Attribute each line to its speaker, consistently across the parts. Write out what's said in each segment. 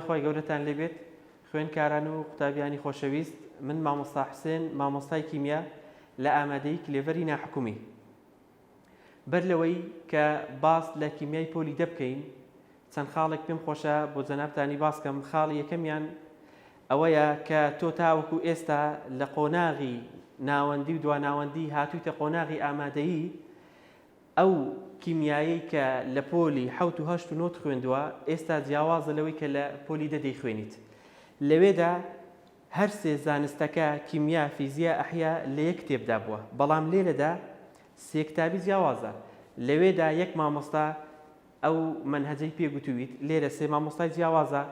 Speaker 1: خۆی گەورەتان لێبێت خوێندکاران و قوتابیانی خۆشەویست من مامۆستا حوسێن مامۆستای کیمیا لە ئامادەی کلێڤەری ناحکومی بەر لەوەی کە باس لە کیمیای پۆلی دەبکەین چەند خاڵێک پێم خۆشە بۆ جەنابتانی باسکەم. خاڵی یەکەمیان ئەوەیە کە تۆ تاوەکو ئێستا لە قۆناغی ناوەندی و دواناوەندی هاتوویتە قۆناغی ئامادەیی ئەو کیمیایی کە لە پۆلی 7 و 8 و 9 خوێندووە ئێستا جیاوازە لەوەی کە لە پۆلی 10 دەیخوێنیت. لەوێدا هەر سێ زانستەکە کیمیا، فیزیا، ئەحیا لە یەک کتێبدا بووە، بەڵام لێرەدا سێ کتابی جیاوازە. لەوێدا یەک مامۆستا ئەو منهەجەی پێگوتوویت، لێرە سێ مامۆستای جیاوازە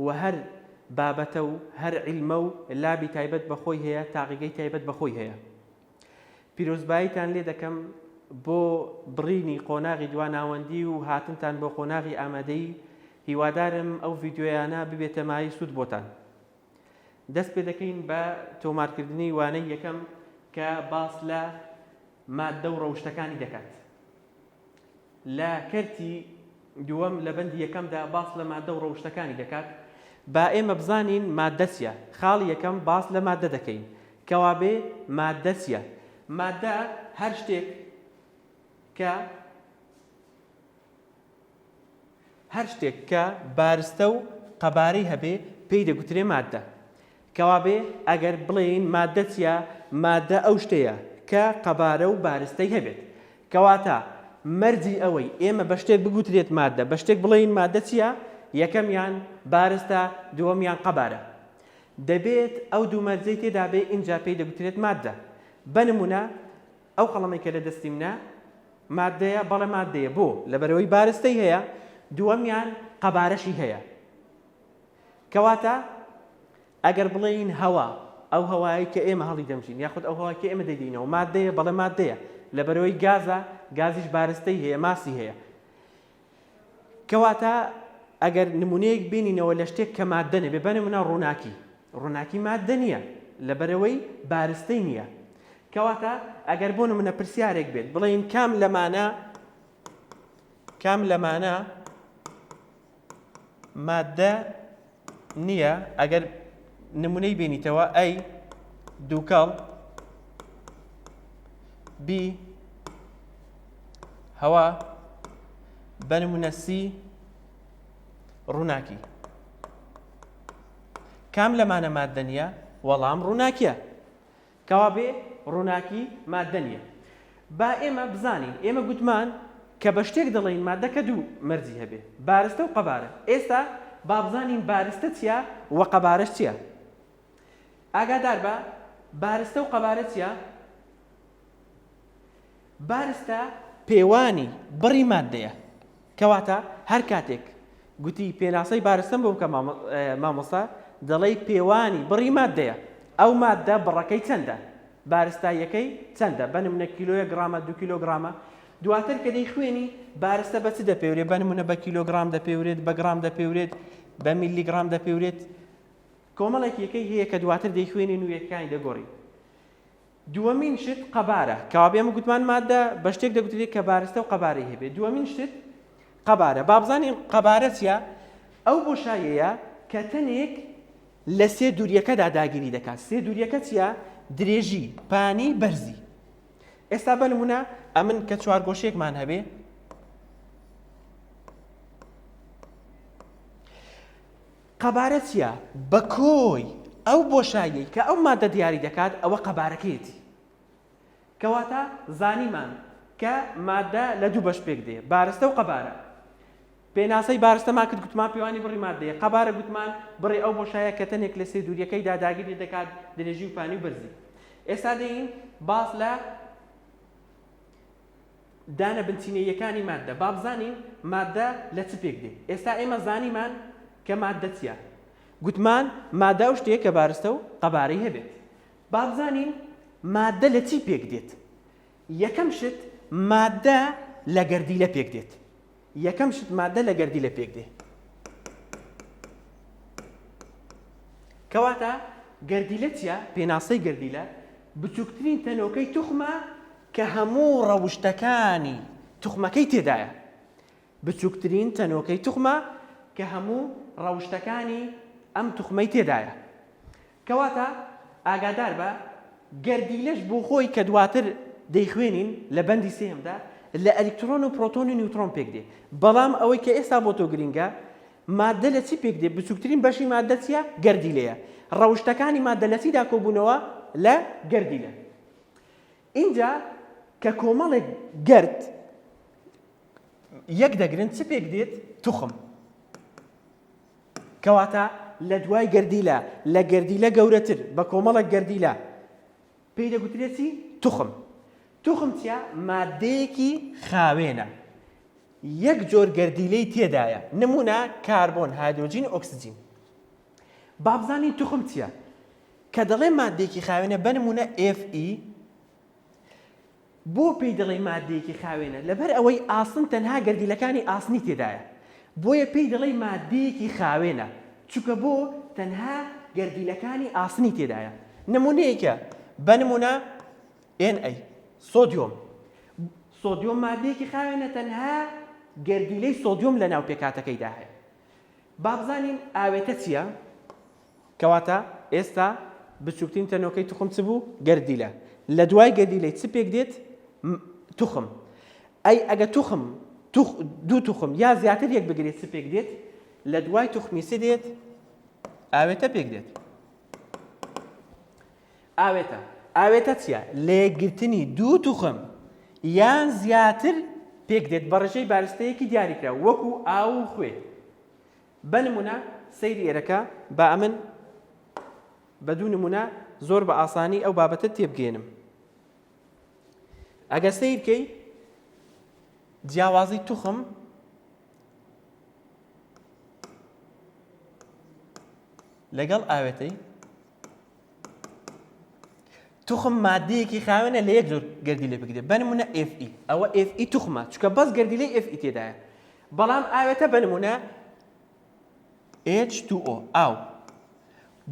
Speaker 1: و هەر بابەتە و هەر عیلمە و لابی تایبەت بەخۆی هەیە، تاقیگەی تایبەت بەخۆی هەیە. پیرۆزباییتان لێ دەکەم بۆ بڕینی قۆناغی دواناوەندی و هاتنتان بۆ قۆناغی ئامادەی. هیوادارم ئەو ڤیدیۆیانە ببێتە مای سوود بۆتان. دەست پێ دەکەین بە تۆمارکردنی وانەی یەکەم کە باس لە مادە و ڕەوشتەکانی دەکات. لە کەرتی دووەم لە بەندی یەکەمدا باس لە مادە و ڕەوشتەکانی دەکات. با ئێمە بزانین مادە چییە. خاڵی یەکەم باس لە مادە دەکەین کەوا بێ مادە چییە. مادە هەر شتێک کە بارستە و قەبارەی هەبێ پێی دەگوترێ مادە. کەوا بێ ئەگەر بڵێین مادە چییە، مادە ئەو شتەیە کە قەبارە و بارستەی هەبێت. کەواتە مەرجی ئەوەی ئێمە بە شتێک بگوترێت مادە، بە شتێک بڵێین مادە چییە، یەکەمیان بارستە، دووەمیان قەبارە. دەبێت ئەو دوو مەرجەی تێدا بێ ئینجا پێی دەگوترێت مادە. بەنمونە ئەو قەڵەمەی کە لە دەستی منە مادەیە، بەڵێ مادەیە بۆ لەبەرەوەی بارستەی هەیە، دووەمیان قەبارەشی هەیە. کەواتە ئەگەر بڵێین هەوا، ئەو هەوایی کە ئێمە هەڵی دەمژین، یاخود ئەو هەوایی کە ئێمە دەیدینەوە مادەیە، بەڵێ مادەیە، لەبەرەوەی گازە، گازیش بارستەی هەیە، ماسی هەیە. کەواتە ئەگەر نمونەیەک بینینەوە لە شتێک کە مادە نەبێ، بەنمونە ڕووناکی مادە نییە، لەبەرەوەی بارستەی نییە. کەواتە ئەگەر بۆ نمونە پرسیارێک بێت بڵێین کام لەمانە مادە نییە، ئەگەر نمونەی بینیتەوە ئەی دووکەڵ بی هەوا بەنمونە سی ڕووناکی، کام لەمانە مادە نییە؟ وەڵام ڕووناکیە. کەوا بێ ڕووناکی مادە نییە. با ئێمە بزانین، ئێمە گوتمان کە بە شتێک دەڵێین مادە کە دوو مەرجی هەبێ، بارستە و قەبارە. ئێستا با بزانین بارستە چییە و قەبارەش چییە. ئاگادار بە بارستە و قەبارە چییە؟ بارستە پێوانی بڕی مادەیە. کەواتە هەر کاتێک گوتی پێناسەی بارستەم بۆ بکە مامۆستا، دەڵێ پێوانی بڕی مادەیە. ئەو مادە بڕەکەی چەندە، بارستاییەکەی چەندە، بەنمونە کیلۆیە گرامە، 2 کیلۆگرامە. دواتر کە دەیخوێنی بارستە بە چ دەپێورێت، بەنمونە بە کیلۆگرام دەپێورێت، بە گرام دەپێورێت، بە میلیگرام دەپێورێت. کۆمەڵێک یەکەی هەیە کە دواتر دەیخوێنین و یەکانی دەگۆڕین. دووەمین شت قەبارە. کەوا بێمە گوتمان مادە بە شتێک دەگوترێت کە بارستە و قەبارەی هەبێت. دووەمین شت قەبارە. با بزانین قەبارە چییە؟ ئەو بۆشاییەیە کە تەنێک لە سێ دووریەکەدا داگیری دەکات. سێ دووریەکە چییە؟ درێژی، پانی، بەرزی. ئێستا بەنمونە ئەمن کە چوارگۆشەیەکمان هەبێ، قەبارە چییە؟ بە کۆی ئەو بۆشاییەی کە ئەو مادە دیاری دەکات ئەوە قەبارەکەیەتی. کەواتە زانیمان کە مادە لە دوو بەش پێک دێ، بارستە و قەبارە. پێناسەی بارستەمان کرد گوتمان پێوانی بڕی مادەیە، قەبارە گوتمان بڕی ئەو بۆشایە کە تەنێک لە سێ دووریەکەیدا داگیری دەکات، درێژی و پانی و بەرزی. ئێستا دەین باس لە دانە بنچینەیەکانی مادە. با بزانین مادە لە چ پێک دێ. ئێستا ئێمە زانیمان کە مادە چییە. گوتمان مادە ئەو شتەیە کە بارستە و قەبارەی هەبێت. با بزانین مادە لە چی پێک دێت. یەکەم شت مادە لە گەردیلە پێک دێت. یەکەم شت مادە لە گەردیلە پێک دێ. کەواتە گەردیلە چییە؟ پێناسەی گەردیلە بچووکترین تەنۆکەی توخمە کە هەموو ڕەوشتەکانی توخمەکەی تێدایە. بچووکترین تەنۆکەی توخمە کە هەموو ڕەوشتەکانی ئەم توخمەی تێدایە. کەواتە ئاگادار بە گەردیلەش بۆ خۆی کە دواتر دەیخوێنین لە بەندی سێمدا لە ئەلکترۆن و پرۆتۆن و نیوترۆن پێک دێ. بەڵام ئەوەی کە ئێستا بۆ تۆ گرینگە مادە لە چی پێک دێ؟ بچووکترین بەشی مادە چیە؟ گەردیلەیە. ڕەوشتەکانی مادە لە چیدا کۆبوونەوە؟ لە گەردیلە. اینجا کە کۆمەڵێک گەرد یەک دەگرن چ پێک دێت؟ توخم. کەواتە لە دوای گەردیلە لە گەردیلە گەورەتر بە کۆمەڵێک گەردیلە پێی دەگوترێت چی؟ توخم. توخم چیە؟ مادەیەکی خاوێنە. یەک جۆر گەردیلەی تێدایە. نمونە کاربۆن، هایدرۆجین، ئۆکسجین. با بزانین توخم چیە؟ کە دەڵێ مادەیەکی خاوێنە بەنمونە Fe بۆ پێی دەڵێ مادەیەکی خاوێنە لەبەر ئەوەی ئاسن تەنها گەردیلەکانی ئاسنی تێدایە. بۆیە پێی دەڵێ مادەیەکی خاوێنە چونکە بۆ تەنها گەردیلەکانی ئاسنی تێدایە. نمونەیەکە بەنمونە Na سۆدیۆم. سۆدیۆم مادەیەکی خاوێنە تەنها گەردیلەی سۆدیۆم لە ناو پێکاتەکەیدا هەیە. با بزانین ئاوێتە چییە؟ کەواتە ئێستا بچووکترین تەنۆکەی توخم چ بوو؟ گەردیلە. لە دوای گەردیلەی چ پێک دێت؟ توخم. ئەی ئەگە توخم دوو توخم یا زیاتر یەک بگرێت چ پێک دێت؟ لە دوای توخمی چ دێت؟ ئاوێتە پێک دێت. ئاوێتە چییە؟ لە یەکگرتنی دوو توخم یان زیاتر پێک دێت بە ڕێژەی بارستەیەکی دیاریکرا وەکو ئاو و خوێ. بەنمونە سەیری ئێرەکە با ئەمن بە دوو نمونە زۆر بە ئاسانی ئەو بابەتە تێبگێنم. ئەگە سەیر بکەی جیاوازی توخم لەگەڵ ئاوێتەی توخم مادەیەکی خاوێنە لە یەک جۆر گەردیلە پێک دێت. بەنمونە Fe ئەوە Fe توخمە چونکە بەس گەردیلەی Fe تێدایە. بەڵام ئاوێتە بەنمونە H2O ئاو.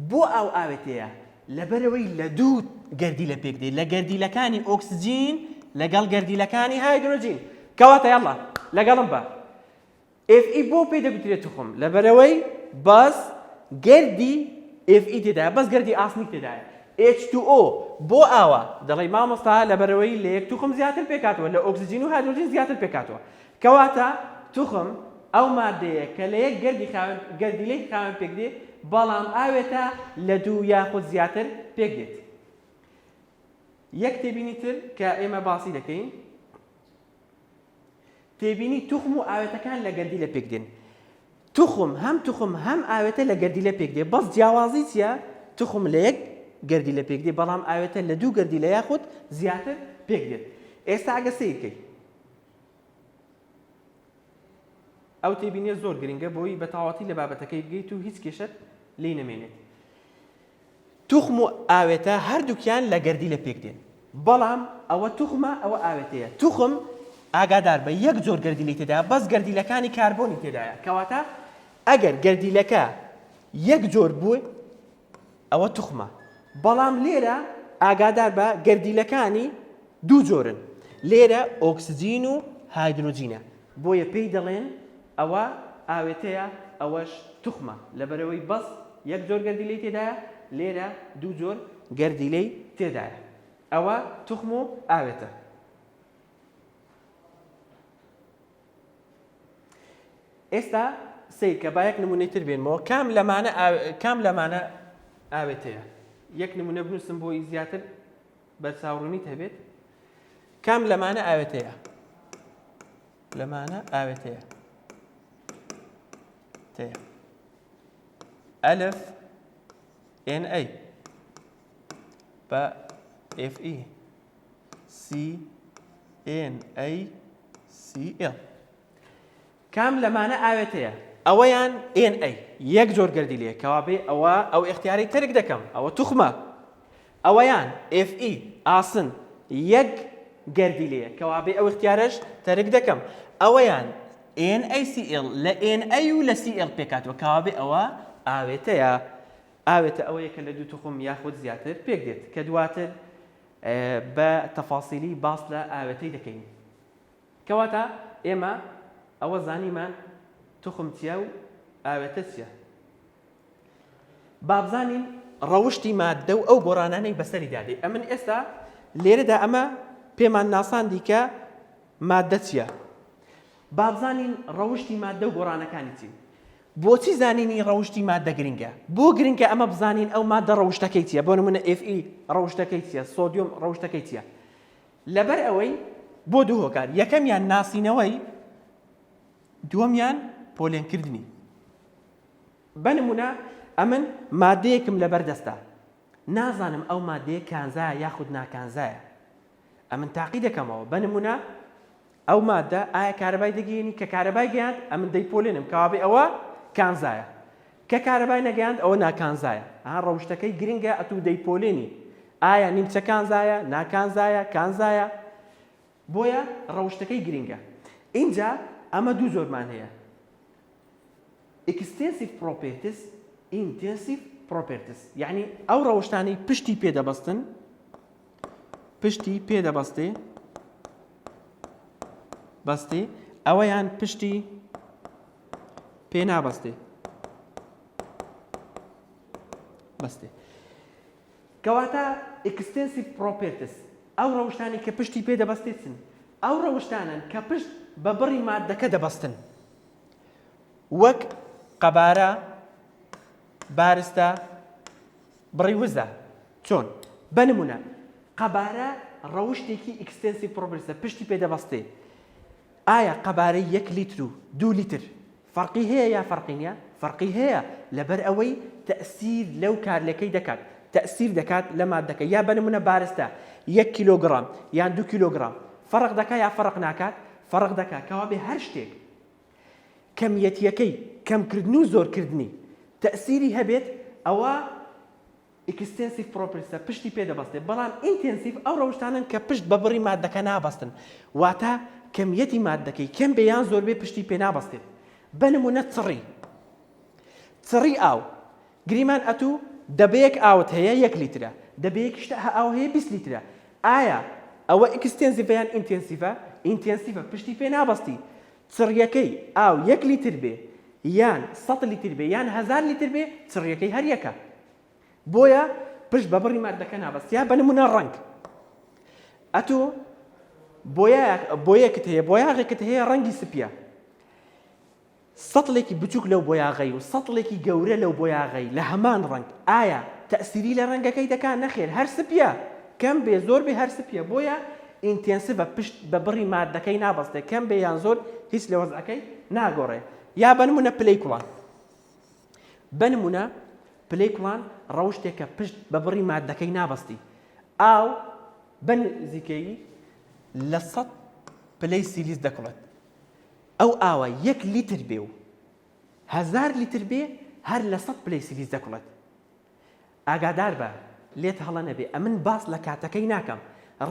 Speaker 1: بۆ ئاو ئاوێتەیە لەبەرەوەی لە دوو گەردیلە پێک دێت لە گەردیلەکانی ئۆکسجین لەگەڵ گەردیلەکانی هایدرۆجین. کەواتە یاڵا لەگەڵم بە Fe بۆ پێی دەگوترێت توخم لەبەرەوەی بەس گەردی Fe تێدایە بەس گەردی ئاسنی تێدایە. H2O بۆ ئاوە دەڵێ مامۆستا لەبەرەوەی لە یەک توخم زیاتر پێکاتەوە لە ئۆکسجین و هایدرۆجین زیاتر پێکاتەوە. کەواتە توخم ئەو مادەیە کە لە یەک گەردیلەی خاوێن پێک دێت بەڵام ئاوێتە لە دوو یاخود زیاتر پێک دێت. یەک تێبینی تر کە ئێمە باسی دەکەین تێبینی توخم و ئاوێتەکان لە گەردیلە پێک دێن. توخم هەم ئاوێتە لە گەردیلە پێک دێت بەس جیاوازی چییە؟ توخم لە یەک گەردیلە پێک دێت بەڵام ئاوێتە لە دوو گەردیلە یاخود زیاتر پێک دێت. ئێستا ئەگە سەیر بکەی ئەو تێبینیە زۆر گرنگە بۆی بە تەواوەتی لە بابەتەکەی بگەیت و هیچ کێشەت لێی نەمێنێت. توخم و ئاوێتە هەردووکیان لە گەردیلە پێک دێن بەڵام ئەوە توخمە ئەوە ئاوێتەیە. توخم ئاگادار بە یەک جۆر گەردیلەی تێدایە بەس گەردیلەکانی کاربۆنی تێدایە. کەواتە ئەگەر گەردیلەکە یەک جۆر بووە ئەوە توخمە. بەڵام لێرە ئاگادار بە گەردیلەکانی دوو جۆرن. لێرە ئۆکسجین و هایدرۆجینە بۆیە پێی دەڵێن ئەوە ئاوێتەیە ئەوەش توخمە لەبەرەوەی بەس یەک جۆر گەردیلەی تێدایە لێرە دوو جۆر گەردیلەی تێدایە. ئەوە توخم و ئاوێتە. ئێستا سەیر کە با یەک نمونەی تر بێنمەوە کام لەمانە ئاوێتەیە. یەک نمونە بنووسم بۆی زیاتر بەرچاوڕوونیت هەبێت. کام لەمانە ئاوێتەیە؟ لەمانە ئاوێتەیە تەیە ئەلف Na بە Fe CnACl. کام لەمانە ئاوێتەیە؟ ئەوەیان Na یەک جۆر گەردیلەیە کەوا بێ ئەوە ئەو اختیاری ترک دەکەم ئەوە توخمە. ئەوەیان Fe ئاسن یەک گەردیلەیە کەوا بێ ئەو اختیارش ترک دەکەم. ئەوەیان NaCl لە Na و لە Cl پێکاتەوە کەوا بێ ئەوە ئاوێتەیە. ئاوێتە ئەوەیە کە لە دوو توخم یاخود زیاتر پێک دێت کە دواتر بە تەفاسیلی باس لە ئاوێتەی دەکەین. کەواتە ئێمە ئەوە زانیمان توخم چیە و ئاوێتە چییە؟ با بزانین ڕەوشی مادە و ئەو گۆڕانانەی بەسەری دادێ. ئەمن ئێستا لێرەدا ئەمە پێمان ناساندی کە مادە چییە؟ با بزانین ڕەوشی مادە و گۆڕانەکانی چی. بۆچی زانینی ڕەوشی مادە گرنگە؟ بۆ گرنگە ئەمە بزانین ئەو مادە ڕەوشتەکەی چییە؟ بۆ نمونە Fe ڕەوشتەکەی چییە؟ سۆدیۆم ڕەوشتەکەی چییە؟ لەبەر ئەوەی بۆ دوو هۆکار، یەکەمیان ناسینەوەی، دووەمیان پۆلێنکردنی. بەنمونە ئەمن مادەیەکم لەبەردەستە، نازانم ئەو مادەیە کانزایە یاخود ناکانزایە، ئەمن تاقی دەکەمەوە. بەنمونە ئەو مادە ئایا کارەبای دەگەیەنی؟ کە کارەبای گەیاند ئەمن دەیپۆلێنم کەوابێ ئەوە کانزایە، کە کارەبای نەگەیاند ئەوە ناکانزایە. ڕەوشتەکەی گرنگە ئەتوو دەیپۆلێنی ئایا نیمچە کانزایە ناکانزایە کانزایە، بۆیە ڕەوشتەکەی گرنگە. اینجا ئەمە دوو زۆرمان هەیە، extensive properties intensive properties، یعنی ئەو ڕەوشتانەی پشتی پێدەبەستن، پشتی پێدەبەستێ بەستێ، ئەوەیان پشتی پێ نابەستێ بەستێ. کەواتە extensive properties ئەو ڕەوشتانی کە پشتی پێدەبەستێتن، ئەو ڕەوشتانن کە پشت بە بڕی مادەکە دەبەستن، وەک قەبارە، بارستە، بڕی وزە. چۆن؟ بەنمونە قەبارە ڕەوشتێکی extensive properties پشتی پێدەبەستێ. ئایا قەبارەی 1 لیتر و 2 لیتر فەرقی هەیە یا فەرقی نییە؟ فەرقی هەیە، لەبەر ئەوەی تەئسیر لەو کارلەکەی دەکات، تەئسیر دەکات لە مادەکە. یا بەنمونە بارستە 1 کیلۆگرام یان 2 کیلۆگرام فەرق دەکات یا فەرق ناکات؟ فەرق دەکات. کەوابێ هەر شتێک کەمیەتیەکەی کەمکردن و زۆرکردنی تەئسیری هەبێت، ئەوە extensive properties پشتی پێدەبەستێ. بەڵام intensive ئەو ڕەوشتانن کە پشت بە بڕی مادەکە نابەستن، واتە کەمیەتی مادەکەی کەم بێ یان زۆر بێ پشتی پێ نابەستێت. بەنمونە چڕی ئاو، گریمان ئەتوو دەبەیەک ئاوت هەیە 1 لیترە، دەبەیەکیشتە ئاو هەیە 20 لیترە. ئایا ئەوە extensive یان intensive؟ intensive پشتی پێ نابەستی. چڕیەکەی ئاو 1 لیتر بێ یان 100 لیتر بێ یان 1000 لیتر بێ، چڕیەکەی هەر یەکە، بۆیە پشت بە بڕی مادەکە نابەست. یا بەنمونە ڕەنگ، ئەتوو بۆیەکت هەیە، بۆیاغێکت هەیە ڕەنگی سپیە، سەتڵێکی بچووک لەو بۆیاغەی و سەتڵێکی گەورە لەو بۆیاغەی لە هەمان ڕەنگ، ئایا تەئسیری لە ڕەنگەکەی دەکات؟ نەخێر، هەر سپیە، کەم بێ زۆر بێ هەر سپیە. بۆیە ئینتێنسیڤە پشت بە بڕی مادەکەی نابەستێ، کەم بێ یان زۆر هیچ لە وەزعەکەی ناگۆڕێ. یا بەنمونە پلەی کوڵان، بەنمونە پلەی کوڵان ڕەوشتێکە پشت بە بڕی مادەکەی نابەستی، ئاو بەنزیکەیی لە 100 پلەی سیلیز دەکوڵێت. ئەو ئاوە 1 لیتر بێ و 1000 لیتر بێ، هەر لە 100 پلەی سیلیز دەکوڵێت. ئاگادار بە لێت هەڵە نەبێ، ئەمن باس لە کاتەکەی ناکەم.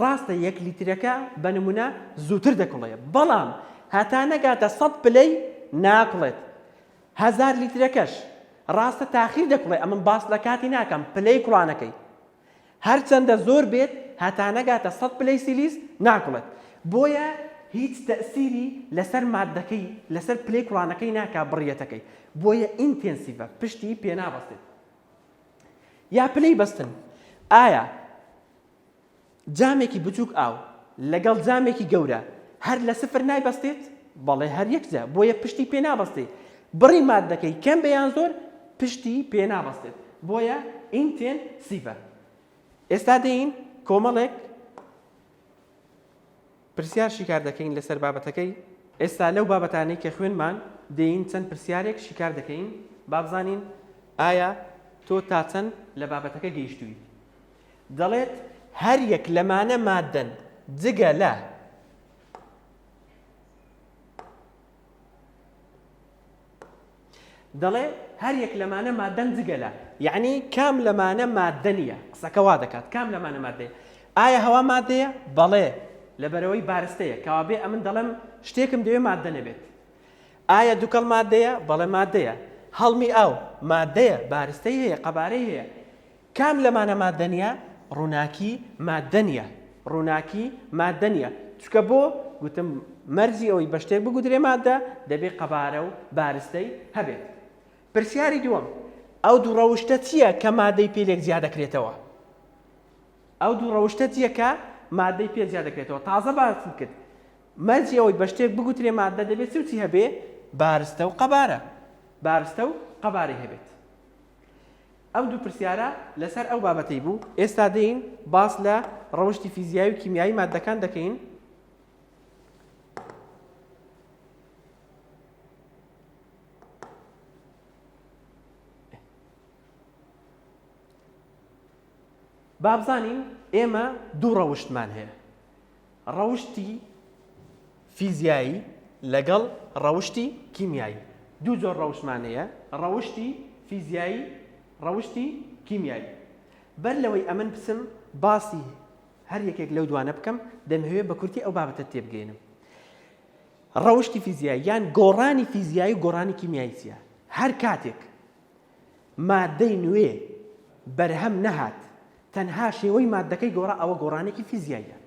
Speaker 1: ڕاستە 1 لیترەکە بەنمونە زووتر دەکوڵێت، بەڵام هەتا نەگاتە 100 پلەی ناکوڵێت. 1000 لیترەکەش ڕاستە تاخیر دەکوڵێت، ئەمن باس لە کاتی ناکەم پلەی کوڵانەکەی. هەرچەندە زۆر بێت هەتا نەگاتە 100 پلەی سیلیز ناکوڵێت. بۆیە هیچ تەئسیری لەسەر مادەکەی لەسەر پلەی کوڵانەکەی ناکات بڕیەتەکەی، بۆیە ئینتێنسیڤە پشتی پێ نابەستێت. یا پلەی بەستن، ئایا جامێکی بچووک ئاو لەگەڵ جامێکی گەورە هەر لە سفر نایبەستێت؟ بەڵێ هەر یەکجا، بۆیە پشتی پێ نابەستێت. بڕی مادەکەی کەم بێ یان زۆر پشتی پێ نابەستێت، بۆیە ئینتێنسیڤە. ئێستا دەین کۆمەڵێک پرسیار شیکار دەکەین لەسەر بابەتەکەی. ئێستا لەو بابەتانەی کە خوێنمان دەین چەند پرسیارێک شیکار دەکەین، با بزانین ئایا تۆ تا چەند لە بابەتەکە گەیشتووی. دەڵێت هەر یەک لەمانە مادەن جگە لە دەڵێ هەر یەک لەمانە مادەن جگە لە، یعنی کام لەمانە مادە نییە. قسەکە وا دەکات کام لەمانە مادەیە. ئایا هەوا مادەیە؟ بەڵێ، لەبەرەوەی بارستەیە، کەوابێ ئەمن دەڵێم شتێکم دەوێ مادە نەبێت. ئایا دووکەڵ مادەیە؟ بەڵێ مادەیە. هەڵمی ئاو مادەیە، بارستەی هەیە، قەبارەی هەیە. کام لەمانە مادە نییە؟ ڕووناکی مادە نییە، ڕووناکی مادە نییە. چکە بۆ گوتم مەرجی ئەوەی بە شتێک بگودرێ مادە دەبێت قەبارە و بارستەی هەبێت. پرسیاری دووەم ئەو دوو ڕەوشتە چییە کە مادەی پێلێک زیاد دەکرێتەوە؟ ئەو دوو ڕەوشتە چییە کە مادەی پێ زیاد دەکرێتەوە؟ تازە باسم کرد مەرجی ئەوەی بە شتێک بگوترێ مادە دەبێت چی هەبێ؟ بارستە و قەبارە. بارستە و قەبارەی هەبێت. ئەم دوو پرسیارە لەسەر ئەو بابەتەی بوو. ئێستا دەین باس لە ڕەوشتی فیزیایی و کیمیایی مادەکان دەکەین. با بزانین ئێمە دوو ڕەوشتمان هەیە. ڕەوشتی فیزیایی لەگەڵ ڕەوشتی کیمیایی. دوو جۆر ڕەوشتمان هەیە، ڕەوشتی فیزیایی، ڕەوشتی کیمیایی. بەر لەوەی ئەمن بچم باسی هەر یەکێک لەو دوانە بکەم دەمەوێت بە کورتی ئەو بابەتە تێبگەێنم. ڕەوشتی فیزیایی یان گۆڕانی فیزیایی و گۆڕانی کیمیایی چییە؟ هەر کاتێک مادەی نوێ بەرهەم نەهات تەنها شێوەی مادەکەی گۆڕا ئەوە گۆڕانێکی فیزیاییە.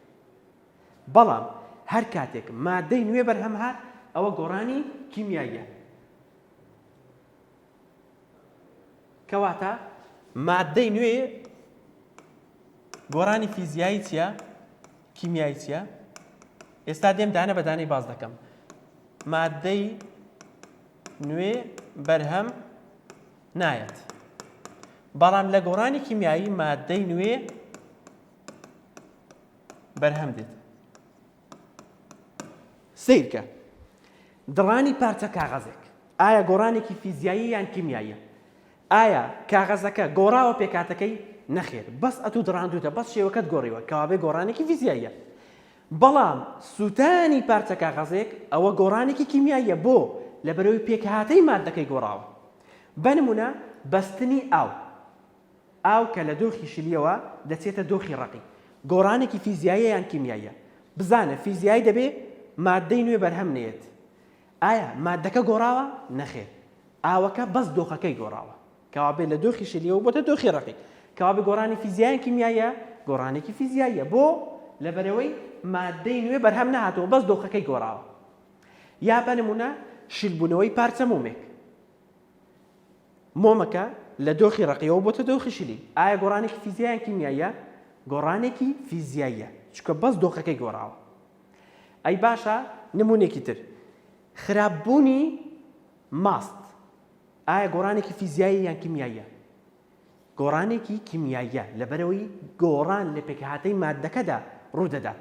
Speaker 1: بەڵام هەر کاتێک مادەی نوێ بەرهەم هات ئەوە گۆڕانی کیمیاییە. کەواتە مادەی نوێ گۆڕانی فیزیایی چییە؟ کیمیایی چییە؟ ئێستا دێم دانە بە دانەی باز دەکەم. مادەی نوێ بەرهەم نایەت. بەڵام لە گۆڕانی کیمیایی مادەی نوێ بەرهەم دێت. سیرکە دڕانی پارچە کاغەزێک ئایا گۆڕانێکی فیزیایی یان کیمیاییە؟ ئایا کاغەزەکە گۆڕاوە پێکاتەکەی؟ نەخێر، بەس ئەتوو دڕاندوتە، بەس شێوەکەت گۆڕیوە کەوابێ گۆڕانێکی فیزیاییە. بەڵام سووتانی پارچە کاغەزێک ئەوە گۆڕانێکی کیمیاییە. بۆ لەبەرەوەی پێکهاتەی مادەکەی گۆڕاوە. بەنمونە بەستنی ئاو کە لە دۆخی شلیەوە دەچێتە دۆخی ڕەقی. گۆڕانێکی فیزیاییە یان کیمیاییە؟ بزانە فیزیایی دەبێ مادەی نوێ بەرهەم نێت. ئایا مادەکە گۆڕاوە؟ نەخێر، ئاوەکە بەس دۆخەکەی گۆڕاوە کەوابێ لە دۆخی شلیەوە بۆتە دۆخی ڕەقی. کەوابێ گۆڕانی فیزیایی کیمیاییە؟ گۆڕانێکی فیزیاییە. بۆ لەبەرەوەی مادەی نوێ بەرهەم نەهاتەوە بەس دۆخەکەی گۆڕاوە. یا بەنمونە شیلبوونەوەی پارچە مۆمێک. مۆمەکە لە دۆخی ڕەقیەوە بۆتە دۆخی شلی. ئایا گۆڕانێکی فیزیایی کیمیاییە؟ گۆڕانێکی فیزیاییە چونکە بەس دۆخەکەی گۆڕاوە. ئەی باشە نمونێکی تر، خراپبوونی ماست ئایا گۆڕانێکی فیزیایی یان کیمیاییە؟ گۆڕانێکی کیمیاییە لەبەرەوەی گۆڕان لە پێکهاتەی مادەکەدا ڕوودەدات،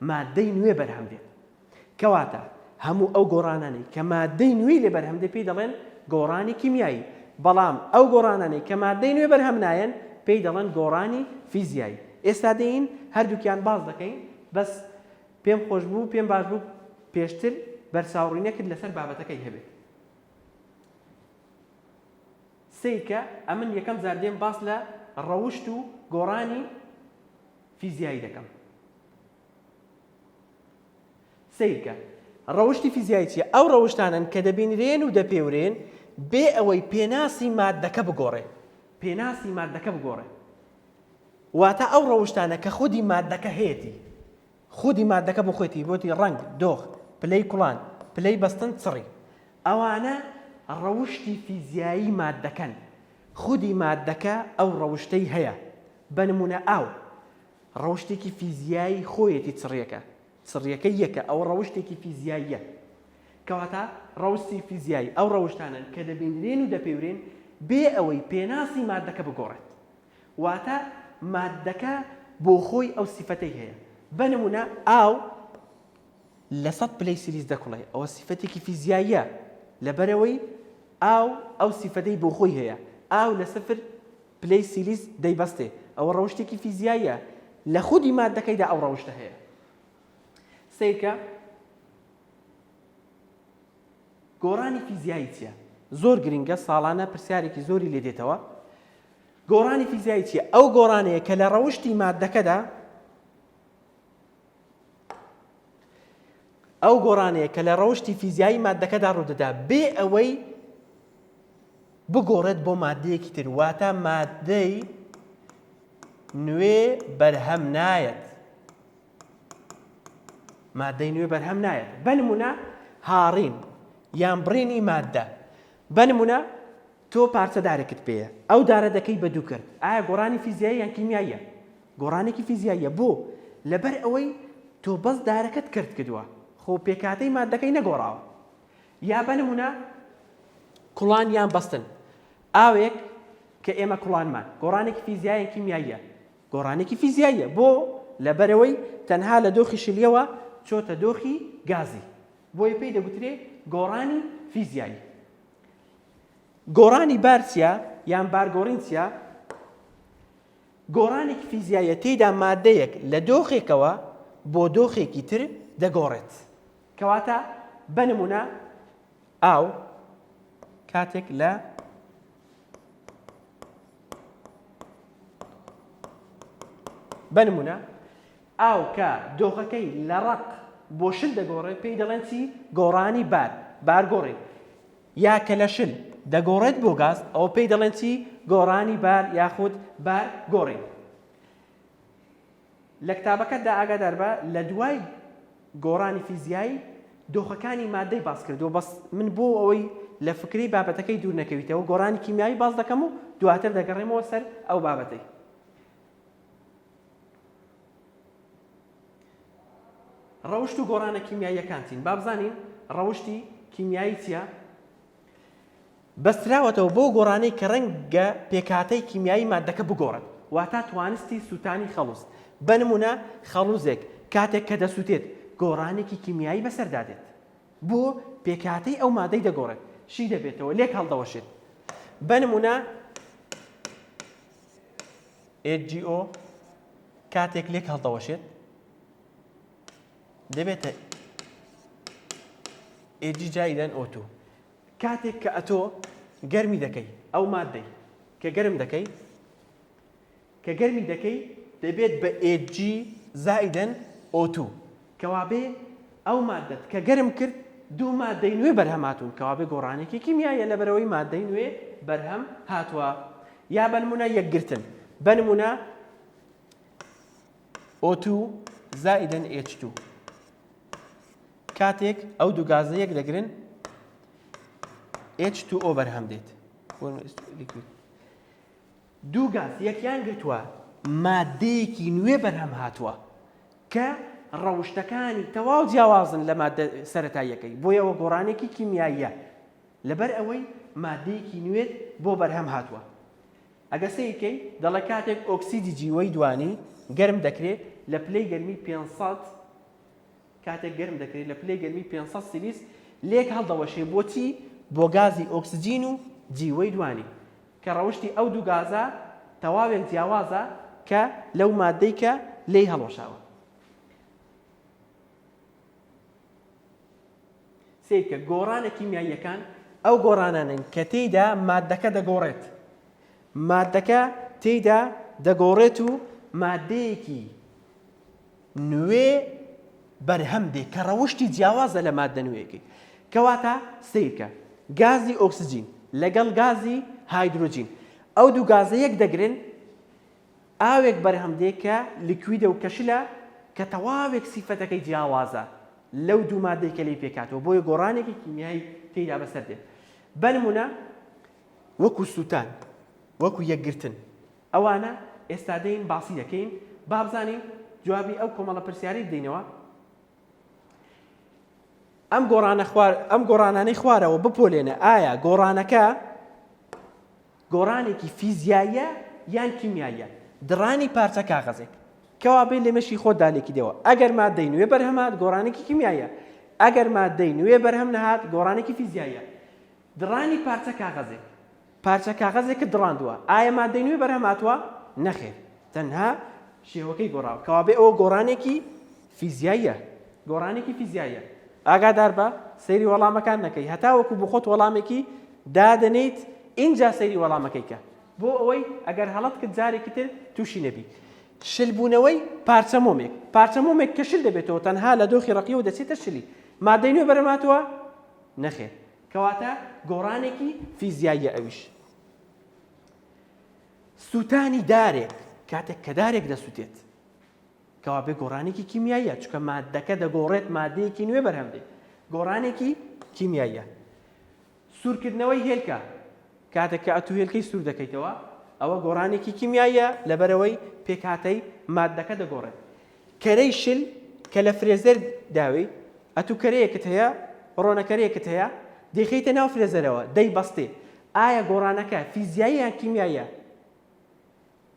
Speaker 1: مادەی نوێ بەرهەم دێت. کەواتە هەموو ئەو گۆڕانانەی کە مادەی نوێی لێ بەرهەم دێت پێی دەڵێن گۆڕانی کیمیایی. بەڵام ئەو گۆڕانانەی کە مادەی نوێ بەرهەم نایەن پێی دەڵێن گۆڕانی فیزیایی. ئێستا دەین هەردووکیان باز دەکەین، بەس پێم خۆش بوو پێم باش بوو پێشتر بەرچاوڕووینەکرد لەسەر بابەتەکەی هەبێت. سیرکە ئەمن یەکەم جار دێم باس لە ڕەوشت و گۆڕانی فیزیایی دەکەم. سیرکە ڕەوشتی فیزیایی چیە؟ ئەو ڕەوشتانن کە دەبینرێن و دەپێورێن بێ ئەوەی پێناسی مادەکە بگۆڕێ. پێناسی مادەکە بگۆڕێ واتە ئەو ڕەوشتانە کە خودی مادەکە هەیەی، خودی مادەکە بۆ خۆیەتی بۆتی ڕەنگ، دۆخ، پلەی کوڵان، پلەی بەستن، چڕی، ئەوانە ڕەوشتی فیزیایی مادەکەن. خودی مادەکە ئەو ڕەوشتەی هەیە. بەنمونە ئاو ڕەوشتێکی فیزیایی خۆیەتی چڕیەکە، چڕیەکە یەکە، ئەو ڕەوشتێکی فیزیاییە. کەواتە ڕەوشتی فیزیایی ئەو ڕەوشتانن کە دەبینرێن و دەپێورێن بێ ئەوەی پێناسی مادەکە بگۆڕێت. واتە مادەکە بۆ خۆی ئەو سیفەتەی هەیە. بەنمونە ئاو لە 100 پلەی سیلیز دەکوڵێ، ئەوە سیفەتێکی فیزیاییە لەبەرەوەی ئەو سیفەتەی بۆ خۆی هەیە. ئاو لە 0 پلەی سیلیز دەیبەستێ، ئەوە ڕەوشتێکی فیزیاییە، لە خودی مادەکەیدا ئەو ڕەوشتە هەیە. سیرکە گۆڕانی فیزیایی چییە؟ زۆر گرنگە، ساڵانە پرسیارێکی زۆری لێ دێتەوە. گۆڕانی فیزیایی چییە؟ ئەو گۆڕانەیە کە لە ڕەوشتی مادەکەدا ئەو گۆڕانەیە کە لە ڕەوشتی فیزیایی مادەکەدا ڕوودەدا بێ ئەوەی بگۆڕێت بۆ مادەیەکی تر، واتە مادەی نوێ بەرهەم نایەت. مادەی نوێ بەرهەم نایەت. بەنمونە هاڕین یان بڕینی مادە. بەنمونە تۆ پارچەدارێکت پێیە ئەو دارە دەکەی بە دوو کرد ئایا گۆڕانی فیزیایی یان کیمیاییە گۆڕانێکی فیزیاییە بۆ لەبەر ئەوەی تۆ بەس دارەکەت کرد کردووە خۆ پێکاتەی مادەکەی نەگۆڕاوە یا بەنمونە کوڵان یان بەستن ئاوێک کە ئێمە کوڵانمان گۆڕانێکی فیزیاییە کیمیاییە گۆڕانێکی فیزیاییە بۆ لەبەرەوەی تەنها لە دۆخی شلیەوە چۆتە دۆخی گازی بۆیە پێی دەگوترێ گۆڕانی فیزیایی گۆڕانی بار چییە یان بارگۆڕین چییە گۆڕانێکی فیزیاییە تێیدا مادەیەک لە دۆخێکەوە بۆ دۆخێکی تر دەگۆڕێت کەواتە بەنمونە ئاو کاتێک لە بنمونە ئاو کە دۆخەکەی لە ڕق بۆ شل دەگۆڕێت پێی دەڵێن چی گۆڕانی بارگۆڕین یا کە لە شل دەگۆڕێت بۆ گاز ئەوە پێی دەڵێن چی گۆڕانی بار یاخود بارگۆڕین لە کتابەکەتدا ئاگادار بە لە دوای گۆڕانی فیزیایی دۆخەکانی مادەی باس کردو بەس من بۆ ئەوەی لە فکری بابەتەکەی دوور نەکەویتەوە گۆڕانی کیمیایی باز دەکەم و دواتر دەگەڕێمەوە سەر ئەو بابەتەی ڕەوشت و گۆڕانە کیمیاییەکانتین با بزانین ڕەوشتی کیمیایی چییە بەستراوەتەوە بۆ گۆڕانەی کە ڕەنگە پێکاتەی کیمیایی مادەکە بگۆڕێت واتە توانستی سوتانی خەڵوز بەنمونە خەڵوزێک کاتێک کە دەسووتێت گۆڕانێکی کیمیایی بەسەردادێت بۆ پێکاتەی ئەو مادەی دەگۆڕێت شی دەبێتەوە لێک هەڵدەوەشێت بەنمونە HGO کاتێک لێک هەڵدەوەشێت دەبێتە AG جایدەن O2 کاتێک کە ئەتۆ گەرمی دەکەی ئەو مادەی کە گەرم دەکەی کە گەرمی دەکەی دەبێت بە AG زائدەن O2 کەوابێ ئەو مادەت کە گەرم کرد دوو مادەی نوێ بەرهەم هاتوون کەوابێ گۆڕانێکی کیمیاییە لەبەرەوەی مادەی نوێ بەرهەم هاتووە یا بەنمونە یەکگرتن بەنمونە O2 زائدەن H2 کاتێک ئەو دوو گازە یەک دەگرن H2O بەرهەم دێت دوو گاز یەکیان گرتووە مادەیەکی نوێ بەرهەم هاتووە کە ڕەوشتەکانی تەواو جیاوازن لە مادە سەرەتاییەکەی بۆیە ئەوە گۆڕانێکی کیمیاییە لەبەر ئەوەی مادەیەکی نوێت بۆ بەرهەم هاتووە ئەگە سەیرکەی دەڵێ کاتێک ئۆکسیدی جیوەی دوانی گەرم دەکرێت لە پلەی گەرمی 500 کاتێک گەرم دەکرێت لە پلەی گەرمی 500 سیلیس لێک هەڵدەوەشێ بۆچی بۆ گازی ئۆکسجین و جیوەی دوانی کە ڕەوشتی ئەو دوو گازە تەواوێک جیاوازە کە لەو مادەی کە لێی هەڵۆشاوە سێکە گۆڕانە کیمیاییەکان ئەو گۆڕانانن کە تێیدا مادەکە دەگۆڕێت مادەکە تێیدا دەگۆڕێت و مادەیەکی نوێ بەرهەم دێ کە ڕەوشتی جیاوازە لە مادە نوێیەکەی کەواتە سیرکە گازی ئۆکسجین لەگەڵ گازی هایدرۆجین ئەو دوو گازە یەک دەگرن ئاوێک بەرهەم دێ کە لیکویدە و کەشلە کە تەواوێک سیفەتەکەی جیاوازە لەو دوو مادەی کە لێی پێکاتەوە بۆیە گۆڕانێکی کیمیایی تێیدا بەسەر دێت بەنمونە وەکو سووتان وەکو یەکگرتن ئەوانە ئێستا دەین باسی دەکەین با بزانین جوابی ئەو کۆمەڵە پرسیارەی بدەینەوە ئەم گۆڕانانەی خوارەوە بپۆلێنە ئایا گۆڕانەکە گۆڕانێکی فیزیاییە یان کیمیاییە دڕانی پارچە کاغەزێک کەوابێ لێ مەشی خۆت دالێکی دێەوە ئەگەر مادەی نوێ بەرهەمات گۆڕانێکی کیمیاییە ئەگەر مادەی نوێ بەرهەم نەهات گۆڕانێکی فیزیاییە دڕانی پارچە کاغەزێکت دڕاندووە ئایا مادەی نوێ بەرهەم هاتووە نەخێر تەنها شێوەکەی گۆڕاوە کەوابێ ئەوە گۆڕانێکی فیزیاییە ئاگادار بە سەیری وەڵامەکان نەکەی هەتا وەکو بۆ خۆت وەڵامێکی دادەنیت اینجا سەیری وەڵامەکەی کە بۆ ئەوەی ئەگەر هەڵەت کرد جارێکی تر تووشی نەبی شلبوونەوەی پارچەمۆمێک کە شل دەبێتەوە تەنها لە دۆخی ڕقیەوە دەچێتە شلی مادەی نوێ بەرهەماتوە نەخێر کەواتە گۆڕانێکی فیزیاییە ئەویش سووتانی دارێک کاتێک کە دارێک دەسووتێت کەوابێ گۆڕانێکی کیمیاییە چونکە مادەکە دەگۆڕێت مادەیەکی نوێ بەرهەم دێت گۆڕانێکی کیمیاییە سوورکردنەوەی هێلکە کاتێک کە ئەتوهێلکەی سوور دەکەیتەوە ئەوە گۆڕانێکی کیمیاییە لەبەرەوەی پێکهاتەی مادەکە دەگۆڕێت. کەرەی شل کە لە فرێزەر داوی ئەتوو کەرەیەکت هەیە ڕۆنەکەرەیەکت هەیە دەیخەیتە ناو فرێزەرەوە دەی بەستێ ئایا گۆڕانەکە فیزیایی یان کیمیاییە؟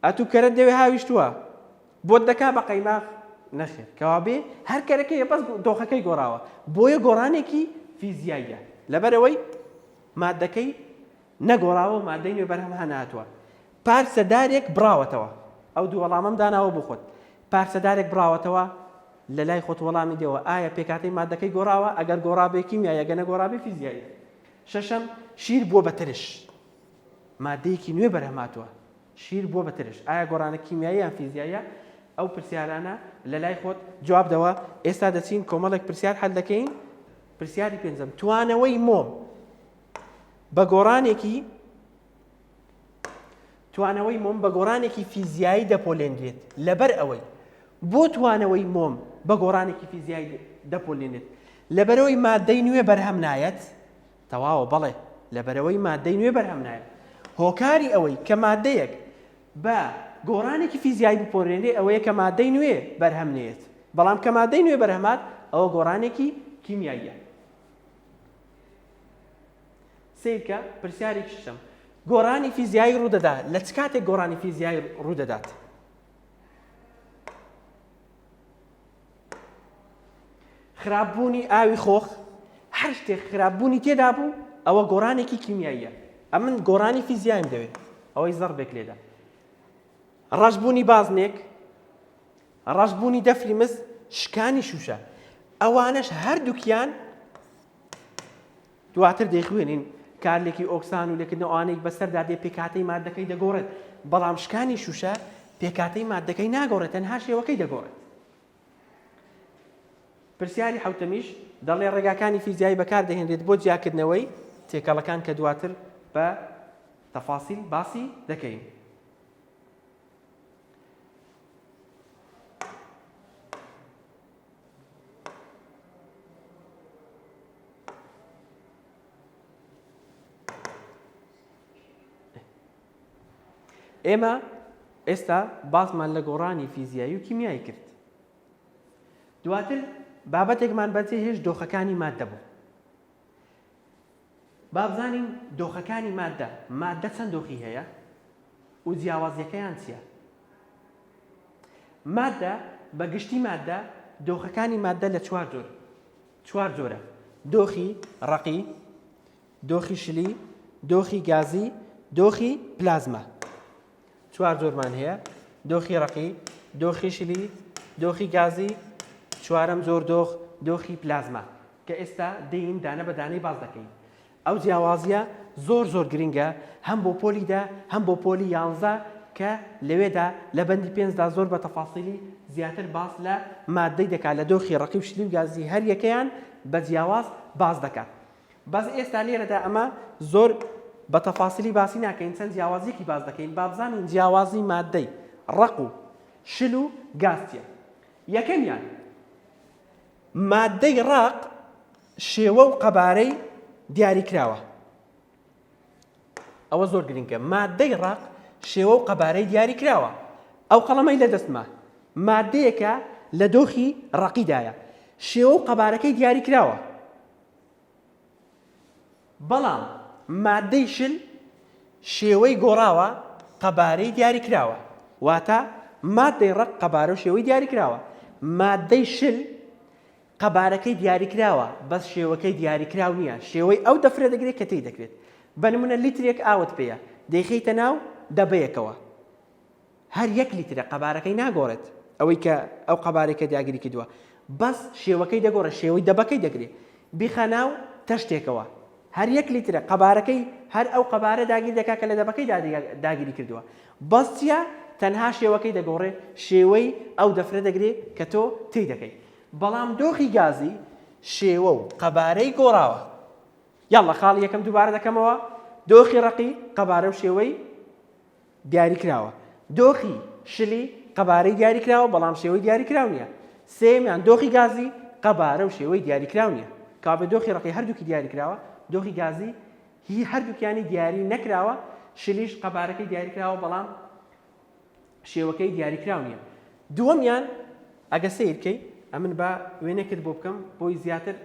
Speaker 1: ئەتوو کەرە دەوێ هاویشتووە بۆت دەکا بە قەیماغ نەخێر کەوا بێ هەر کەرەکەی بەس دۆخەکەی گۆڕاوە بۆیە گۆڕانێکی فیزیاییە لەبەرەوەی مادەکەی نەگۆڕاوە و مادەی نوێ بەرهەم هەناتوە. پارچەدارێک بڕاوەتەوە ئەو دوو وەڵامەم داناوە بۆ خۆت پارچەدارێک بڕاوەتەوە لە لای خۆت وەڵامی دێەوە ئایا پێکاتەی مادەکەی گۆڕاوە ئەگەر گۆڕابێ کیمیایە ئەگەر نەگۆڕابێ فیزیاییە. شەشەم شیر بووە بە ترش مادەیەکی نوێ بەرهەماتوە شیر بووە بە ترش ئایا گۆڕانە کیمیایی یان فیزیاییە؟ ئەو پرسیارانە لە لای خۆت جواب دەوە. ئێستا دەچین کۆمەڵێک پرسیار حەل دەکەین. پرسیاری پێنجەم توانەوەی مۆم بە گۆڕانێکی فیزیایی دەپۆلێنرێت لەبەر ئەوەی بۆ توانەوەی مۆم بە گۆڕانێکی فیزیایی دەپۆلێنێت لەبەرەوەی مادەی نوێ بەرهەم نایەت. تەواوە بەڵێ لەبەرەوەی مادەی نوێ بەرهەم نایەت. هۆکاری ئەوەی کە مادەیەک بە گۆڕانێکی فیزیایی بپۆرێنێ ئەوەیە کە مادەی نوێ بەرهەم نێت بەڵام کە مادەی نوێ بەرهەمات ئەوە گۆڕانێکی کیمیاییە. سێکە پرسیارێکی شەشەم گۆڕانی فیزیایی ڕوودەدات لە چ کاتێک گۆڕانی فیزیایی ڕوودەدات؟ خراپبوونی ئاوی خۆخ هەر شتێک خراپبوونی تێدا بوو ئەوە گۆڕانێکی کیمیاییە. ئەمن گۆڕانی فیزیایم دەوێت ئەوەی زەربێک لێدا. ڕەشبوونی بازنێک ڕەشبوونی دەفری مز شکانی شوشە ئەوانەش هەردووکیان دواتر دەیخوێنین کارلێکی ئۆکسان و لێکردنەوە ئەوانەی بەسەردا دێ پێکهاتەی مادەکەی دەگۆڕێت بەڵام شکانی شوشە پێکهاتەی مادەکەی ناگۆڕێت تەنها شێوەکەی دەگۆڕێت. پرسیاری حوتەمیش دەڵێ ڕێگاکانی فیزیایی بەکار دەهێنرێت بۆ جیاکردنەوەی تێکەڵەکان کە دواتر بە تەفاسیل باسی دەکەین. ئێمە ئێستا باسمان لە گۆڕانی فیزیایی و کیمیایی کرد. دواتر بابەتێکمان بەجێ هێشت دۆخەکانی مادە بوو. با بزانین دۆخەکانی مادە چەند دۆخی هەیە و جیاوازیەکەیان چییە؟ مادە بەگشتی مادە دۆخەکانی مادە لە چوار جۆرە. دۆخی ڕەقی، دۆخی شلی، دۆخی گازی، دۆخی پلازما. چوار جۆرمان هەیە دۆخی ڕەقی، دۆخی شلی، دۆخی گازی، چوارەم زۆر دۆخی پلازما کە ئێستا دەین دانە بە دانەی باز دەکەین. ئەو جیاوازیە زۆر گرنگە هەم بۆ پۆلی 10 هەم بۆ پۆلی 11 کە لەوێدا لە بەندی 5دا زۆر بە تەفاسیلی زیاتر باس لە مادەی دەکات لە دۆخی ڕەقی و شلی و گازی هەر یەکەیان بە جیاواز باز دەکات. بەس ئێستا لێرەدا ئەمە زۆر بە تەفاسیلی باسی ناکەین چەند جیاوازیەکی باز دەکەین با بزانین جیاوازی مادەی ڕەق و شل و گازیە. یەکەمیان مادەی ڕەق شێوە و قەبارەی دیاری کراوە. ئەوە زۆر گرنگە مادەی ڕەق شێوە و قەبارەی دیاری کراوە. ئەو قەڵەمەی لە دەستمە مادەیەکە لە دۆخی ڕەقیدایە شێوە و قەبارەکەی دیاری کراوە. بەڵام مادەی شل شێوەی گۆڕاوە قەبارەی دیاری کراوە. واتە مادەی ڕەق قەبارە و شێوەی دیاری کراوە. مادەی شل قەبارەکەی دیاری کراوە بەس شێوەکەی دیاری کراو نییە. شێوەی ئەو دەفرێ دەگرێت کە تێی دەکرێت. بە نمونە لیترێک ئاوت پێیە دەیخەیتە ناو دەبەیەکەوە هەر 1 لیترە قەبارەکەی ناگۆڕێت ئەوەی کە ئەو قەبارێکە دیاگیری کردووە بەس شێوەکەی دەگۆڕێت شێوەی دەبەکەی دەگرێت بیخە ناو تەشتێکەوە هەر 1 لیترە قەبارەکەی هەر ئەو قەبارە داگیر دەکات کە لە دەبەکەی داگیری کردووە بەس چییە تەنها شێوەکەی دەگۆڕێت شێوەی ئەو دەفرە دەگرێت کە تۆ تێی دەکەیت. بەڵام دۆخی گازی شێوە و قەبارەی گۆڕاوە. یاڵە خاڵی یەکەم دووبارە دەکەمەوە. دۆخی ڕەقی قەبارە و شێوەی دیاری کراوە. دۆخی شلی قەبارەی دیاری کراوە بەڵام شێوەی دیاری کراو نییە. سێمیان دۆخی گازی قەبارە و شێوەی دیاری کراو نییە. کابێ دۆخی ڕەقی هەردووکی دیاری کراوە. دۆخی گازی هی هەردووکیانی دیاری نەکراوە شلیش قەبارەکەی دیاری کراوە بەڵام شێوەکەی دیاریکراو نییە. دووەمیان ئەگە سیرکەی ئەمن بە وێنێکت بۆ بکەم بۆی زیاتر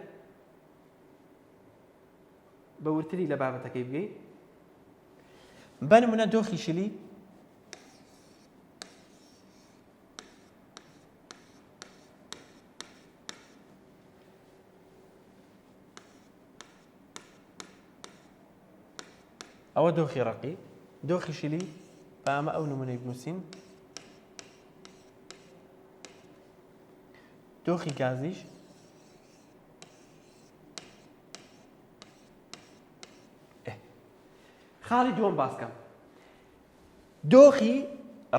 Speaker 1: بەورتری لە بابەتەکەی بگەی. بەنمونە دۆخی شلی ئەوە دۆخی ڕقی، دۆخی شلی بە ئەمە ئەو نمونەی بنووسین. دۆخی گازیش خاڵی دووەم باسکەم. دۆخی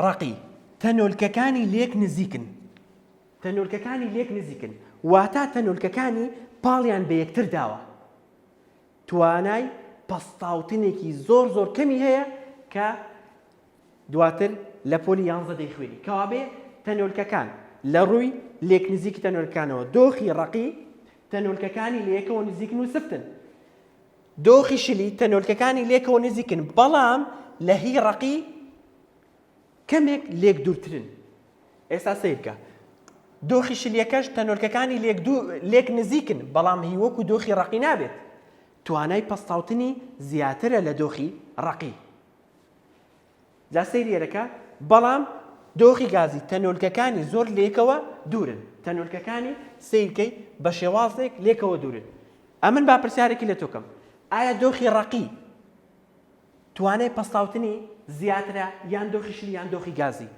Speaker 1: ڕقی تەنۆلکەکانی لێک نزیکن، تەنۆلکەکانی لێک نزیکن واتە تەنۆلکەکانی پاڵیان بە یەکتر داوە، توانای پەستاوتنێکی زۆر زۆر کەمی هەیە کە دواتر لە پۆلی 11 دەیخوێنی کەوابێ تەنۆلکەکان لە ڕووی لێک نزیکی تەنۆلکەکانەوە. دۆخی ڕقی تەنۆلکەکانی لێکەوە نزیکن و سفتن. دۆخی شلی تەنۆلکەکانی لێکەوە نزیکن بەڵام لە هی ڕقی کەمێک لێک دوورترن. ئێستا سیرکە دۆخی شلیەکەش تەنۆلکەکانی لێک نزیکن بەڵام هی وەکو دۆخی ڕقی نابێت، توانای پەستاوتنی زیاترە لە دۆخی ڕقی. جا سەیرێرەکە بەڵام دۆخی گازی تەنۆلکەکانی زۆر لێکەوە دوورن، تەنۆلکەکانی سیرکەی بە شێوازێک لێکەوە دوورن. ئەمن با پرسیارێکی لە تۆکەم، ئایا دۆخی ڕقی توانای پەستاوتنی زیاترە یان دۆخی شلی یان دۆخی گازی؟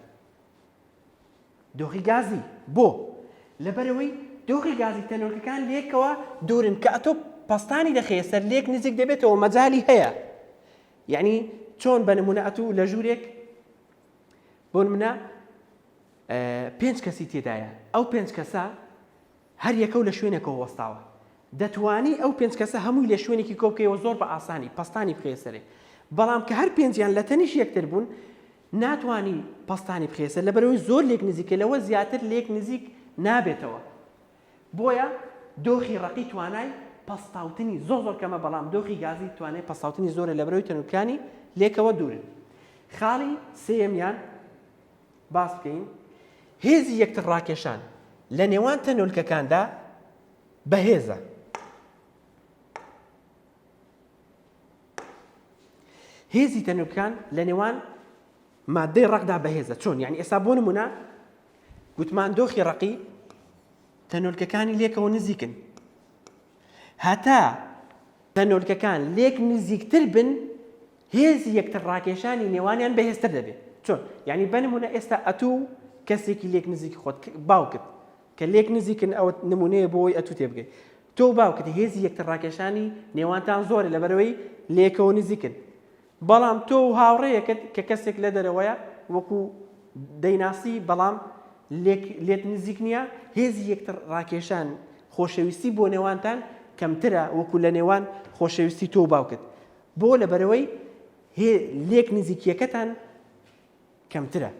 Speaker 1: دۆخی گازی. بۆ لەبەرەوەی دۆخی گازی تەنۆلکەکان لێکەوە دوورن کە ئەتۆ پەستانی دەخەیە سەر لێک نزیک دەبێتەوە مەجالی هەیە. یعنی چۆن بە نمونە ئەتوو لە ژوورێک بۆ نمونە 5 کەسی تێدایە، ئەو 5 کەسە هەر یەکەو لە شوێنێکەوە وەستاوە، دەتوانی ئەو 5 کەسە هەمووی لە شوێنێکی کۆبکەوە زۆر بە ئاسانی پەستانی بخێ سەرێ. بەڵام کە هەر 5یان لە تەنیش یەکتر بوون ناتوانی پەستانی بخێ سەر لەبەرەوەی زۆر لێک نزیکە، لەوە زیاتر لێک نزیک نابێتەوە. بۆیە دۆخی ڕقی توانای پەستاوتنی زۆر کەمە بەڵام دۆخی گازی توانای پەستاوتنی زۆرە لەبەرەوەی تەنۆلکەکانی لێکەوە دوورن. خاڵی سێیەمیان باس بکەین، هێزی یەکتر ڕاکێشان لە نێوان تەنۆلکەکاندا بەهێزە. هێزی تەنۆلکەکان لە نێوان مادەی ڕقدا بەهێزە. چۆن؟ یعنی ئێستا بۆ نمونە گوتمان دۆخی ڕقی تەنۆلکەکانی لێکەوە نزیکن، هەتا تەنۆلکەکان لێک نزیکتر بن هێزی یەکتر ڕاکێشانی نێوانیان بەهێزتر دەبێت. چۆن؟ یعنی بەنمونە ئێستا ئەتوو کەسێکی لێک نزیکی خۆت باوکت کە لێک نزیکن ئەوە نمونەیە بۆی ئەتوو تێبگەیت، تۆ باوکت هێزی یەکتر ڕاکێشانی نێوانتان زۆرە لەبەرەوەی لێکەوە نزیکن. بەڵام تۆ هاوڕێیەکت کە کەسێک لە دەرەوەیە وەکو دەیناسی بەڵام لێت نزیک نییە، هێزی یەکتر ڕاکێشان خۆشەویستی بۆ نێوانتان کەمترە وەکو لە نێوان خۆشەویستی تۆ باوکت، بۆ لەبەرەوەی لێک نزیکیەکەتان کەمترە.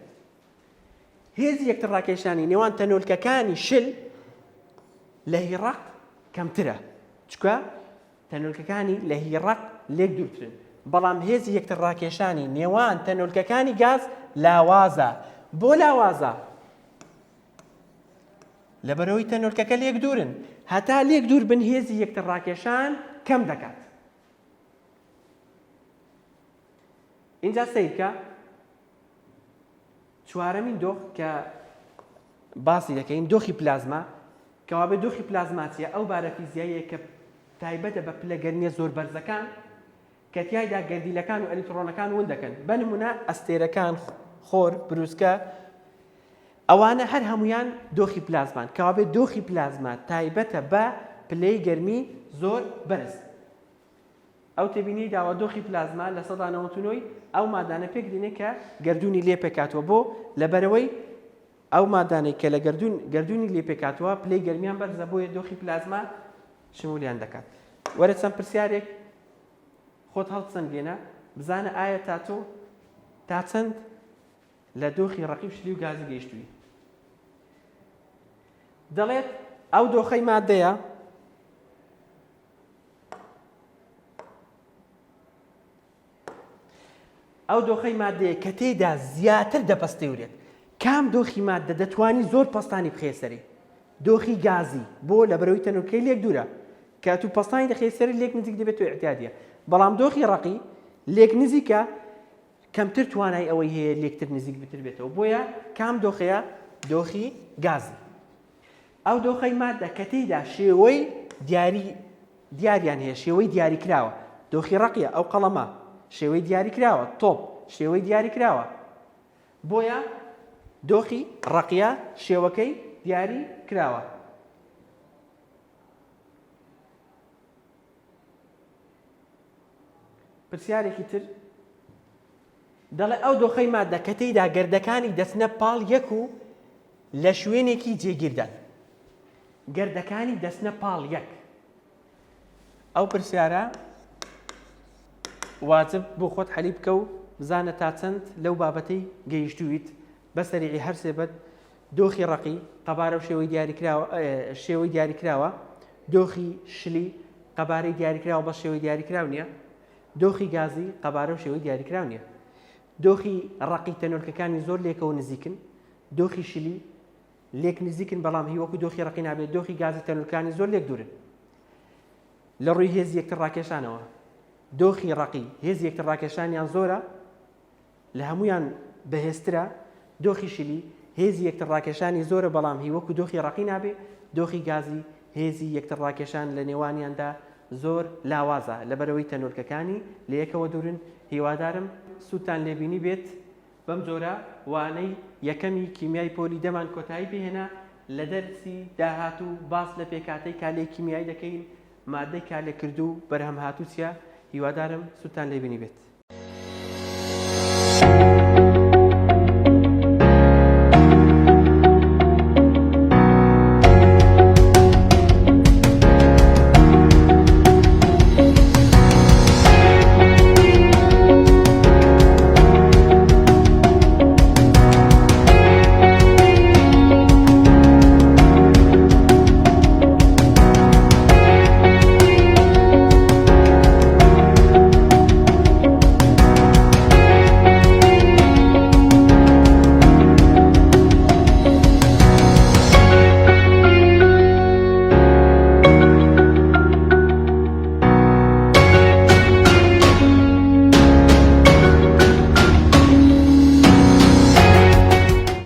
Speaker 1: هێزی یەکتر ڕاکێشانی نێوان تەنۆلکەکانی شل لە هیڕق کەمترە، چکە تەنۆلکەکانی لە هیڕق لێک دوورترن. بەڵام هێزی یەکتر ڕاکێشانی نێوان تەنۆلکەکانی گاز لاوازە. بۆ لاوازە؟ لەبەرەوەی تەنۆلکەکە لێک دوورن، هەتا لێک دوور بن هێزی یەکتر ڕاکێشان کەم دەکات. اینجا سیرکە چوارەمین دۆخ کە باسی دەکەین دۆخی پلازما، کەوابێت دۆخی پلازماتیە ئەو بارە فیزیاییە کە تایبەتە بە پلە گەرمیە زۆر بەرزەکان کە تیایدا گەردیلەکان و ئەلیکترۆنەکان ون دەکەن. بەنمونە ئەستێرەکان، خۆر، بروسکە، ئەوانە هەر هەمویان دۆخی پلازمان، کەوابێت دۆخی پلازما تایبەتە بە پلەی گەرمی زۆر بەرز. ئەو تێبینی داوە دۆخی پلازما لە 1990 ئەو مادانە پێکدێنێ کە گەردوونی لێ پێکاتوە، بۆ لەبەرەوەی ئەو مادانەی کە لە گەردوونی لێ پێکاتوە پلەی گەرمیان بەرزە، بۆیە دۆخی پلازما شمولیان دەکات. وەرە چەند پرسیارێک خۆت هەڵچەندێنە بزانە ئایا تۆ تا چەند لە دۆخی ڕقی و شلی و گازی گەیشتووی. دەڵێت ئەو دۆخەی مادەیە ئەو دۆخەی مادەیە کە تێیدا زیاتر دەپەستێورێت کام دۆخی مادە دەتوانی زۆر پەستانی بخێسەری دۆخی گازی بۆ لە بەرەوەی تەنورکەی لێک دوورە کە تو پەستانی دەخێسەری لێک نزیک دەبێت و احتیاجیە بەڵام دۆخی ڕقی لێک نزیکە کەمتر توانای ئەوەی هەیە لێکتر نزیک بتر بێتەوە بۆیە کام دۆخەیە دۆخی گازی ئەو دۆخەی مادە کە تێیدا شێوەی دیاریان هەیە شێوەی دیاریکراوە دۆخی ڕقیە ئەو قەڵەمە شێوەی دیاریکراوە تۆپ شێوەی دیاریکراوە بۆیە دۆخی ڕقیە شێوەکەی دیاری کراوە پرسیارێکی تر دەڵێ ئەو دۆخەی مادە کە تێیدا گەردەکانی دەچنە پاڵ یەک و لە شوێنێکی جێگیردن گەردەکانی دەچنە پاڵ یەک ئەو پرسیارە واجب بۆ خۆت حەلی بکە و بزانە تا چەند لەو بابەتەی گەیشتوویت بەسەریعی هەر سێبەت دۆخی ڕقی قەبارە و شێوەی دیاریکراوە دۆخی شلی قەبارەی دیاریکراوە بە شێوەی دیاریکراو نییە دۆخی گازی قەبارە و شێوەی دیاریکراو نییە دۆخی ڕقی تەنۆرکەکانی زۆر لێکەوە نزیکن دۆخی شلی لێک نزیکن بەڵام هی وەکو دۆخی ڕقی نابێت دۆخی گازی تەنۆرکەکانی زۆر لێک دوورن لە ڕووی هێزی یەکتر ڕاکێشانەوە دۆخی ڕقی هێزی یەکتر ڕاکێشانیان زۆرە لە هەمویان بەهێزترە دۆخی شلی هێزی یەکتر ڕاکێشانی زۆرە بەڵام هی وەکو دۆخی ڕقی نابێ دۆخی گازی هێزی یەکتر ڕاکێشان لە نێوانیاندا زۆر لاوازە لەبەرەوەی تەنۆرکەکانی لە یەکەوە دوورن هیوادارم سوودتان لێبینی بێت بەم جۆرە وانەی یەکەمی کیمیای پۆلی دەمان کۆتایی پێهێنا لە دەرسی داهاتوو باس لە پێکاتەی کالەی کیمیایی دەکەین مادەی کالێکردوو بەرهەم هاتووچیە هیوادارم سوودتان لێبینی بێت